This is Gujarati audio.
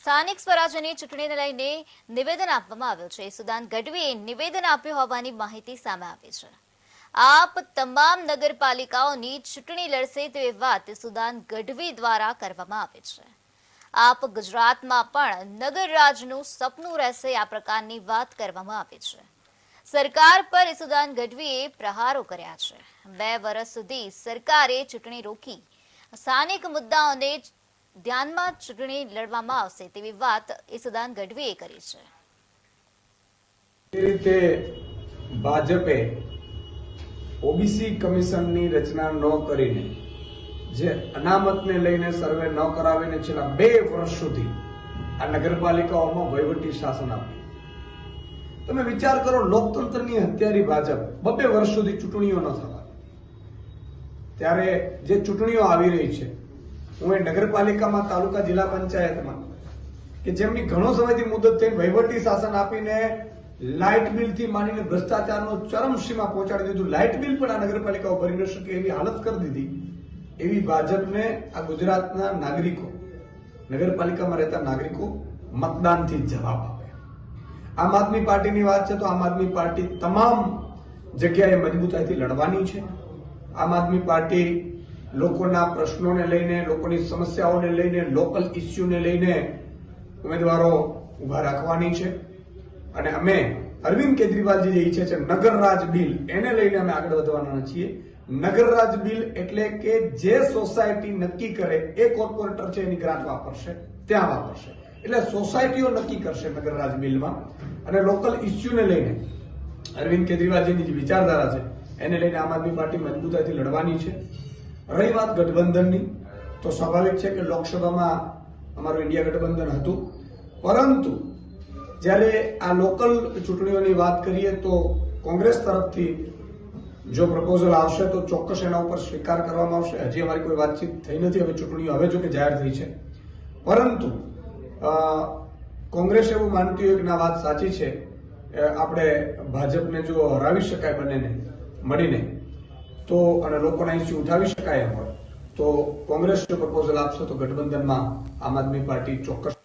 સ્થાનિક સ્વરાજ્યની ચૂંટણીને લઈને નિવેદન આપવામાં આવ્યું છે। સુદાન ગઢવીએ નિવેદન આપ્યું હોવાની માહિતી સામે આવી છે। આપ તમામ નગરપાલિકાઓની ચૂંટણી લડશે તેવી વાત સુદાન ગઢવી દ્વારા કરવામાં આવી છે। આપ ગુજરાતમાં પણ નગર રાજનું સપનું રહેશે આ પ્રકારની વાત કરવામાં આવી છે। સરકાર પર સુદાન ગઢવીએ પ્રહારો કર્યા છે। 2 વર્ષ સુધી સરકારે ચૂંટણી રોકી સ્થાનિક મુદ્દાઓને ધ્યાનમાં ચૂંટણી લડવામાં આવશે તેવી વાત સુદાન ગઢવીએ કરી છે। એ રીતે ભાજપે ઓબીસી કમિશનની રચના ન કરીને જે અનામતને લઈને સર્વે ન કરાવીને છેલ્લા 2 વર્ષ સુધી આ નગરપાલિકાઓમાં વહીવટી શાસન આપ્યું। તમે વિચાર કરો, લોકતંત્રની હત્યારી ભાજપ 2 વર્ષ સુધી ચૂંટણીઓ ન થવા, ત્યારે જે ચૂંટણીઓ આવી રહી છે, હું એ નગરપાલિકામાં, તાલુકા, જિલ્લા પંચાયતમાં કે જેમની ઘણો સમયથી મુદત થઈ વહીવટી શાસન આપીને લાઇટ બિલ થી માંડીને ભ્રષ્ટાચારનો ચરમસીમા પહોંચાડી દીધું, લાઇટ બિલ પણ આ નગરપાલિકાઓ ભરી ન શકે એવી હાલત કરી દીધી, એવી ભાજપને આ ગુજરાતના નાગરિકો, નગરપાલિકામાં રહેતા નાગરિકો મતદાનથી જવાબ આપે। આમ આદમી પાર્ટીની વાત છે તો આમ આદમી પાર્ટી તમામ જગ્યાએ મજબૂતાઈથી લડવાની છે। આમ આદમી પાર્ટી લોકોના પ્રશ્નોને લઈને, લોકોની સમસ્યાઓને લઈને, લોકલ ઇસ્યુને લઈને ઉમેદવારો ઉભા રાખવાની છે અને અમે અરવિંદ કેજરીવાલજી જે ઈચ્છે છે નગરરાજ બિલ, એને લઈને અમે આગળ વધવાના છીએ। નગરરાજ બિલ એટલે કે જે સોસાયટી નક્કી કરે એ કોર્પોરેટર છે એની ગ્રાન્ટ વાપરશે, ત્યાં વાપરશે, એટલે સોસાયટીઓ નક્કી કરશે નગરરાજ બિલમાં। અને લોકલ ઇસ્યુને લઈને અરવિંદ કેજરીવાલજીની જે વિચારધારા છે એને લઈને આમ આદમી પાર્ટી મજબૂતાઈથી લડવાની છે। રહી વાત ગઠબંધનની, તો સ્વાભાવિક છે કે લોકસભામાં અમારું ઇન્ડિયા ગઠબંધન હતું, પરંતુ જ્યારે આ લોકલ ચૂંટણીઓની વાત કરીએ તો કોંગ્રેસ તરફથી જો પ્રપોઝલ આવશે તો ચોક્કસ એના ઉપર સ્વીકાર કરવામાં આવશે। હજી અમારી કોઈ વાતચીત થઈ નથી, હવે ચૂંટણીઓ હવે જો કે જાહેર થઈ છે, પરંતુ કોંગ્રેસ એવું માનતી હોય કે ના, વાત સાચી છે, આપણે ભાજપને જો હરાવી શકાય બંનેને મળીને તો, અને લોકોના ઇસ્યુ ઉઠાવી શકાય એમ હોય તો કોંગ્રેસ જો પ્રપોઝલ આપશે તો ગઠબંધનમાં આમ આદમી પાર્ટી ચોક્કસ